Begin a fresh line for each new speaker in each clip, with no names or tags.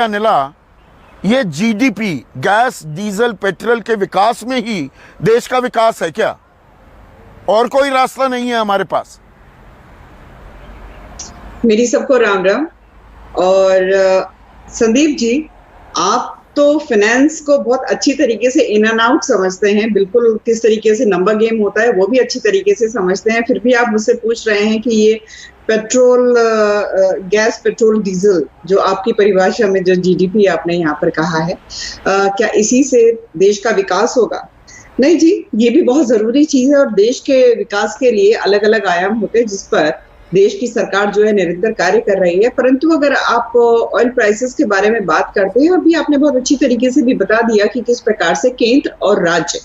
अनिला, ये GDP gas diesel petrol के विकास में ही देश का विकास है क्या? और कोई रास्ता नहीं है हमारे पास?
मेरी सबको राम राम। और संदीप जी, आप तो फाइनेंस को बहुत अच्छी तरीके से इन एंड आउट समझते हैं, बिल्कुल किस तरीके से नंबर गेम होता है वो भी अच्छी तरीके से समझते हैं। फिर भी आप मुझसे पूछ रहे हैं कि ये पेट्रोल, गैस पेट्रोल डीजल, जो आपकी परिभाषा में जो जीडीपी आपने यहाँ पर कहा है, क्या इसी से देश का विकास होगा? नहीं जी, ये भी बहुत जरूरी चीज है और देश के विकास के लिए अलग अलग आयाम होते हैं जिस पर देश की सरकार जो है निरंतर कार्य कर रही है। परंतु अगर आप ऑयल प्राइसेस के बारे में बात करते हैं, अभी आपने बहुत अच्छी तरीके से भी बता दिया कि किस प्रकार से केंद्र और राज्य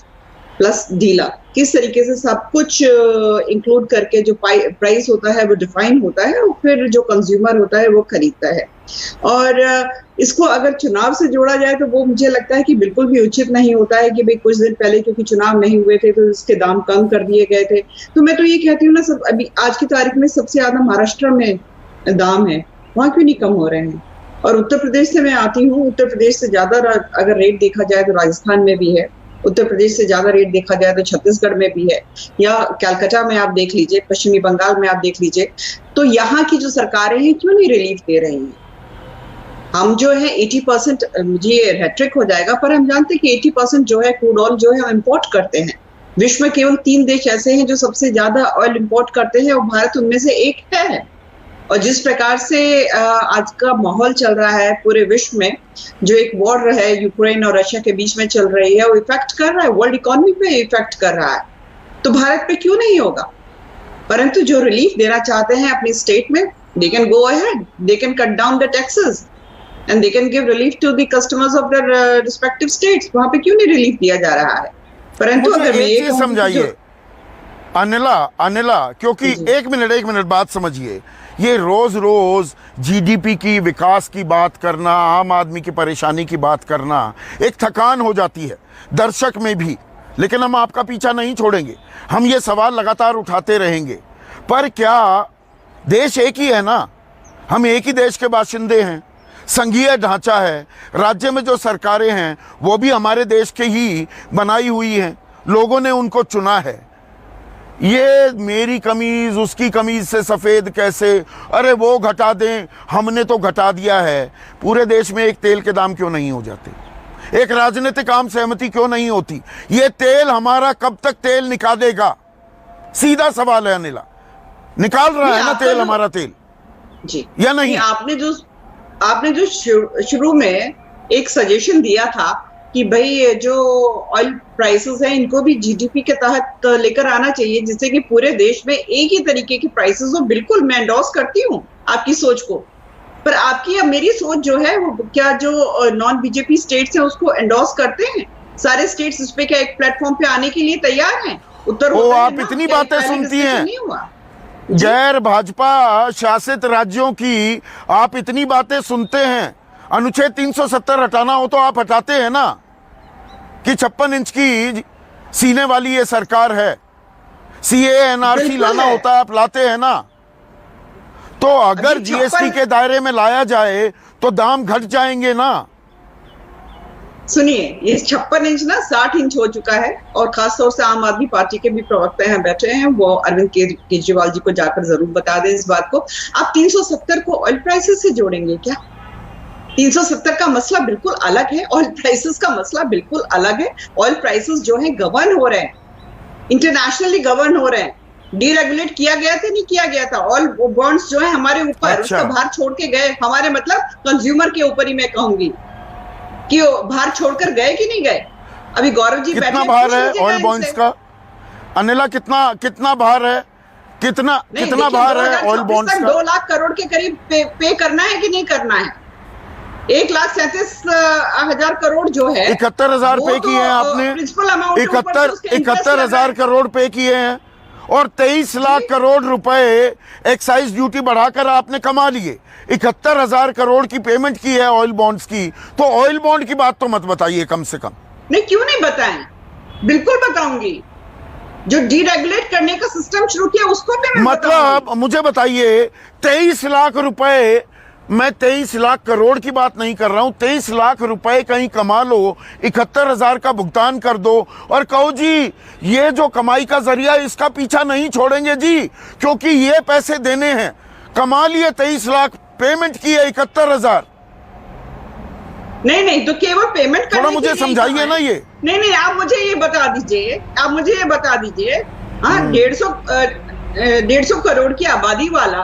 प्लस डीलर किस तरीके से सब कुछ इंक्लूड करके जो प्राइस होता है वो डिफाइन होता है और फिर जो कंज्यूमर होता है वो खरीदता है। और इसको अगर चुनाव से जोड़ा जाए तो वो मुझे लगता है कि बिल्कुल भी उचित नहीं होता है कि भाई कुछ दिन पहले क्योंकि चुनाव नहीं हुए थे तो इसके दाम कम कर दिए गए थे। तो मैं तो ये कहती हूँ ना, सब अभी आज की तारीख में सबसे ज्यादा महाराष्ट्र में दाम है, वहां क्यों नहीं कम हो रहे हैं? और उत्तर प्रदेश से मैं आती हूँ, उत्तर प्रदेश से ज्यादा अगर रेट देखा जाए तो राजस्थान में भी है, उत्तर प्रदेश से ज्यादा रेट देखा जाए तो छत्तीसगढ़ में भी है, या कलकत्ता में आप देख लीजिए, पश्चिमी बंगाल में आप देख लीजिए। तो यहाँ की जो सरकारें हैं क्यों नहीं रिलीफ दे रही हैं? हम जो है 80%, मुझे हैट्रिक हो जाएगा, पर हम जानते हैं कि 80% जो है क्रूड ऑयल जो है हम इंपोर्ट करते हैं। विश्व में केवल 3 देश ऐसे हैं जो सबसे ज्यादा ऑयल इंपोर्ट करते हैं और भारत उनमें से एक है। और जिस प्रकार से आज का माहौल चल रहा है पूरे विश्व में, जो एक वॉर है यूक्रेन और रशिया के बीच में चल रही है, वो इफेक्ट कर रहा है, वर्ल्ड इकोनॉमी पे इफेक्ट कर रहा है। तो भारत पे क्यों नहीं होगा? परंतु जो रिलीफ देना चाहते हैं अपनी स्टेट में, they can go ahead, they can cut down the taxes and they can give relief to the customers of their respective states. वहां पे क्यों नहीं रिलीफ दिया जा रहा है? परंतु अगर
ये समझाइए अनिला, क्योंकि एक मिनट बात समझिए। ये रोज रोज जीडीपी की, विकास की बात करना, आम आदमी की परेशानी की बात करना एक थकान हो जाती है दर्शक में भी। लेकिन हम आपका पीछा नहीं छोड़ेंगे, हम ये सवाल लगातार उठाते रहेंगे। पर क्या देश एक ही है ना? हम एक ही देश के बाशिंदे हैं, संघीय ढांचा है, राज्य में जो सरकारें हैं वो भी हमारे देश के ही बनाई हुई हैं, लोगों ने उनको चुना है। ये मेरी कमीज उसकी कमीज से सफेद कैसे, अरे वो घटा दें, हमने तो घटा दिया है। पूरे देश में एक तेल के दाम क्यों नहीं हो जाते? एक राजनीतिक आम सहमति क्यों नहीं होती? ये तेल हमारा कब तक तेल निकालेगा? सीधा सवाल है अनिला, निकाल रहा है ना तेल हमारा तेल
जी
या नहीं?
आपने जो शुरू में एक सजेशन दिया था कि भाई जो ऑयल प्राइसेस हैं इनको भी जीडीपी के तहत लेकर आना चाहिए जिससे कि पूरे देश में एक ही तरीके की प्राइसेस हो। बिल्कुल मैं एंडोर्स करती हूँ आपकी सोच को, पर आपकी या मेरी सोच जो है वो क्या जो नॉन बीजेपी स्टेट्स हैं उसको एंडोर्स करते हैं? सारे स्टेट्स इस पे क्या एक प्लेटफॉर्म पे आने के लिए तैयार हैं? उत्तर
वो आप इतनी बातें सुनती हैं, गैर भाजपा शासित राज्यों की आप इतनी बातें सुनते हैं। अनुच्छेद 370 हटाना हो तो आप हटाते हैं ना, कि 56 इंच की सीने वाली ये सरकार है। सीए एनआरसी लाना होता है, आप लाते हैं ना। तो अगर जीएसटी के दायरे में लाया जाए तो दाम घट जाएंगे ना।
सुनिए, ये 56 इंच ना 60 इंच हो चुका है और खासतौर से आम आदमी पार्टी के भी प्रवक्ता यहाँ बैठे हैं, वो अरविंद केजरीवाल जी को जाकर जरूर बता दें इस बात को। आप 370 को ऑयल प्राइसेस से जोड़ेंगे क्या? 370 का मसला बिल्कुल अलग है, ऑयल प्राइसेस का मसला बिल्कुल अलग है। ऑयल प्राइसेस जो है गवर्न हो रहे हैं, इंटरनेशनली गवर्न हो रहे हैं। डीरेगुलेट किया गया था, नहीं किया गया था? ऑयल बॉन्ड्स जो है हमारे ऊपर, उसका भार छोड़ के गए हमारे, मतलब कंज्यूमर के ऊपर ही मैं कहूंगी कि भार छोड़कर गए कि नहीं गए? अभी गौरव जी
कितना भार है ऑयल बॉन्ड्स का? अनिला, कितना भार है? कितना भार है ऑयल बॉन्ड्स का?
2 लाख करोड़ के करीब पे करना है कि नहीं करना है? 1,37,000 करोड़ जो है,
71,000 पे किए हैं आपने। 71,000 करोड़ पे किए हैं और 23 लाख करोड़ रुपए एक्साइज ड्यूटी बढ़ाकर आपने कमा लिए। 71,000 करोड़ की पेमेंट की है ऑयल बॉन्ड्स की, तो ऑयल बॉन्ड की बात तो मत बताइए कम से कम।
नहीं, क्यों नहीं बताएं? बिल्कुल बताऊंगी। जो डीरेगुलेट करने का सिस्टम शुरू किया उसको भी मैं
मतलब मुझे बताइए, 23 लाख रुपए मैं 23 लाख करोड़ की बात नहीं कर रहा हूं। 23 लाख रुपए कहीं कमा लो, 71,000 का भुगतान कर दो और कहो जी ये जो कमाई का जरिया है इसका पीछा नहीं छोड़ेंगे जी, क्योंकि ये पैसे देने हैं। कमा लिए 23 लाख, पेमेंट की है 71,000।
नहीं तो केवल पेमेंट
थोड़ा मुझे समझाइए ना ये।
नहीं आप मुझे ये बता दीजिए, हाँ 150 करोड़ की आबादी वाला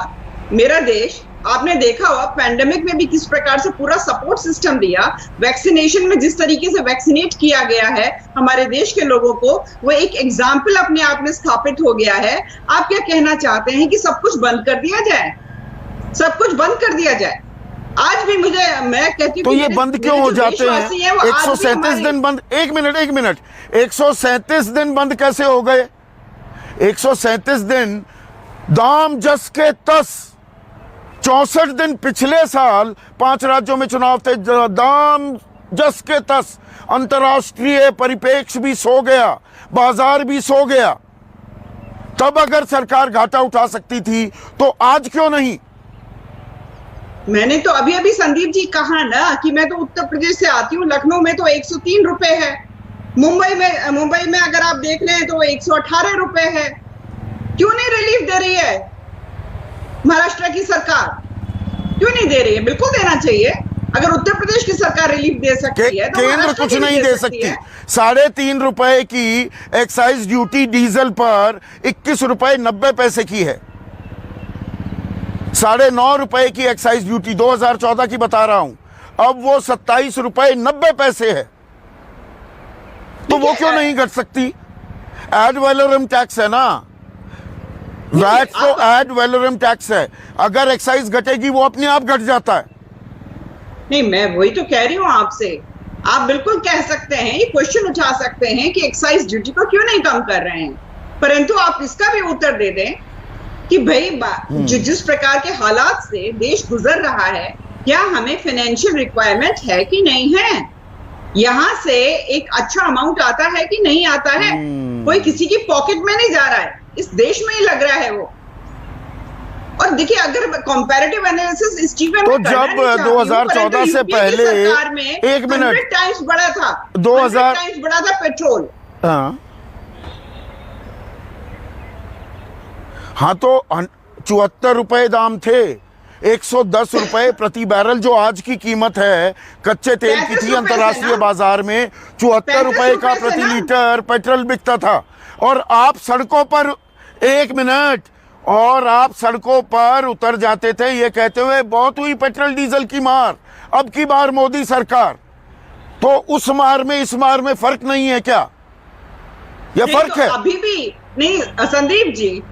मेरा देश, आपने देखा होगा पैंडेमिक में भी किस प्रकार से पूरा सपोर्ट सिस्टम दिया, वैक्सीनेशन में जिस तरीके से वैक्सीनेट किया गया है हमारे देश के लोगों को, वो एक एग्जाम्पल अपने आप में स्थापित हो गया है। आप क्या कहना चाहते हैं कि सब कुछ बंद कर दिया जाए? सब कुछ बंद कर दिया जाए? आज भी मैं कहती हूँ
तो ये बंद क्यों हो जाते हैं? 137 दिन बंद। एक मिनट 137 दिन बंद कैसे हो गए? 137 दिन दाम जस के तस। 64 दिन पिछले साल 5 राज्यों में चुनाव थे, दाम जस के तस। अंतर्राष्ट्रीय परिप्रेक्ष्य भी सो गया, बाजार भी सो गया। तब अगर सरकार घाटा उठा सकती थी तो आज क्यों नहीं?
मैंने तो अभी संदीप जी कहा ना कि मैं तो उत्तर प्रदेश से आती हूँ, लखनऊ में तो 103 रुपए है, मुंबई में अगर आप देख लें तो 118 रुपए है। क्यों नहीं रिलीफ दे रही है महाराष्ट्र की सरकार? क्यों नहीं दे रही है? बिल्कुल देना चाहिए। अगर उत्तर प्रदेश की सरकार रिलीफ दे सकती है तो
केंद्र कुछ नहीं दे सकती। 3.5 रुपए की एक्साइज ड्यूटी डीजल पर 21 रुपए 90 पैसे की है। 9.5 रुपए की एक्साइज ड्यूटी 2014 की बता रहा हूं, अब वो 27 रुपए 90 पैसे है। तो वो क्यों नहीं घट सकती? एड वैलोरम टैक्स है ना, वैट तो एड वैलोरम टैक्स है। अगर एक्साइज घटेगी वो अपने आप घट जाता है।
नहीं, मैं वही तो कह रही हूं आपसे। आप बिल्कुल कह सकते हैं, ये क्वेश्चन उठा सकते हैं कि एक्साइज ड्यूटी को क्यों नहीं कम कर रहे हैं, परंतु आप इसका भी उत्तर दे दें कि भाई जिस प्रकार के हालात से देश गुजर रहा है, क्या हमें फाइनेंशियल रिक्वायरमेंट है कि नहीं है? यहां से एक अच्छा अमाउंट आता है कि नहीं आता है? कोई किसी की पॉकेट में नहीं जा रहा है, इस देश में ही लग रहा है वो। और देखिए, अगर कंपैरेटिव एनालिसिस इस चीज में
तो जब 2014 से पहले 1 मिनट
100 टाइम्स बढ़ा था,
2000
टाइम्स बढ़ा था पेट्रोल।
हाँ तो 74 रुपए दाम थे। 110 रुपए प्रति बैरल जो आज की कीमत है कच्चे तेल की थी अंतर्राष्ट्रीय बाजार में। 74 रुपए का प्रति लीटर पेट्रोल बिकता था। और आप सड़कों पर 1 मिनट और आप सड़कों पर उतर जाते थे ये कहते हुए बहुत हुई पेट्रोल डीजल की मार, अब की बार मोदी सरकार। तो उस मार में इस मार में फर्क नहीं है क्या? यह फर्क है?
अभी भी नहीं संदीप जी,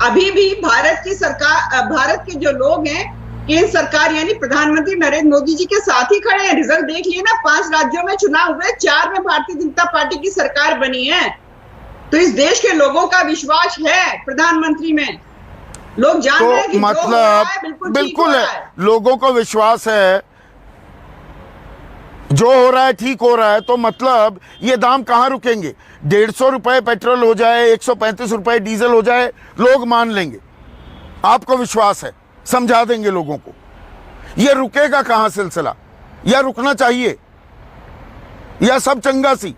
अभी भी भारत की सरकार, भारत के जो लोग हैं, केंद्र सरकार यानी प्रधानमंत्री नरेंद्र मोदी जी के साथ ही खड़े हैं। रिजल्ट देख लिए ना, 5 राज्यों में चुनाव हुए, 4 में भारतीय जनता पार्टी की सरकार बनी है। तो इस देश के लोगों का विश्वास है प्रधानमंत्री में। लोग जान रहे हैं कि
मतलब
जो हो रहा है
बिल्कुल है, लोगों को विश्वास है जो हो रहा है ठीक हो रहा है। तो मतलब ये दाम कहां रुकेंगे? 150 रुपए पेट्रोल हो जाए, 135 रुपए डीजल हो जाए, लोग मान लेंगे। आपको विश्वास है, समझा देंगे लोगों को। ये रुकेगा कहां सिलसिला? या रुकना चाहिए? या सब चंगा सी?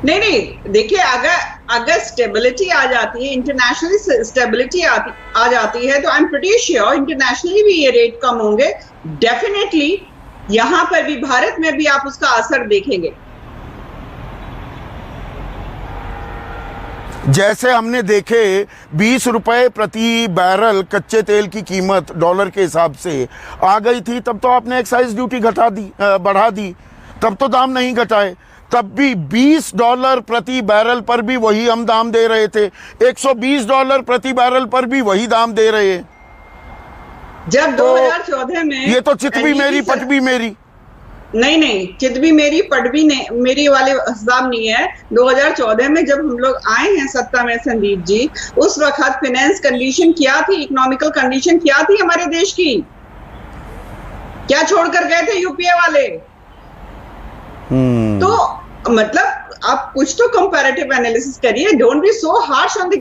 नहीं, देखिए, अगर स्टेबिलिटी आ जाती है, इंटरनेशनली स्टेबिलिटी आ जाती है, तो I am pretty sure internationally भी ये रेट कम होंगे। डेफिनेटली यहां पर भी, भारत में भी आप उसका असर देखेंगे।
जैसे हमने देखे 20 रुपए प्रति बैरल कच्चे तेल की कीमत डॉलर के हिसाब से आ गई थी, तब तो आपने एक्साइज ड्यूटी बढ़ा दी, तब तो दाम नहीं घटाए। तब भी $20 प्रति बैरल पर भी वही हम दाम दे रहे थे, $120 प्रति बैरल पर भी वही दाम दे रहे हैं।
जब 2014 में
ये तो चित भी मेरी पट भी मेरी।
नहीं, चित भी मेरी पट भी मेरी वाले हिसाब नहीं है। 2014 में जब हम लोग आए हैं सत्ता में संदीप जी, उस वक्त फाइनेंस कंडीशन क्या थी, इकोनॉमिकल कंडीशन क्या थी हमारे देश की? क्या छोड़कर गए थे यूपीए वाले? तो मतलब आप कुछ तो कंपैरेटिव एनालिसिस करिए। Don't be so harsh on the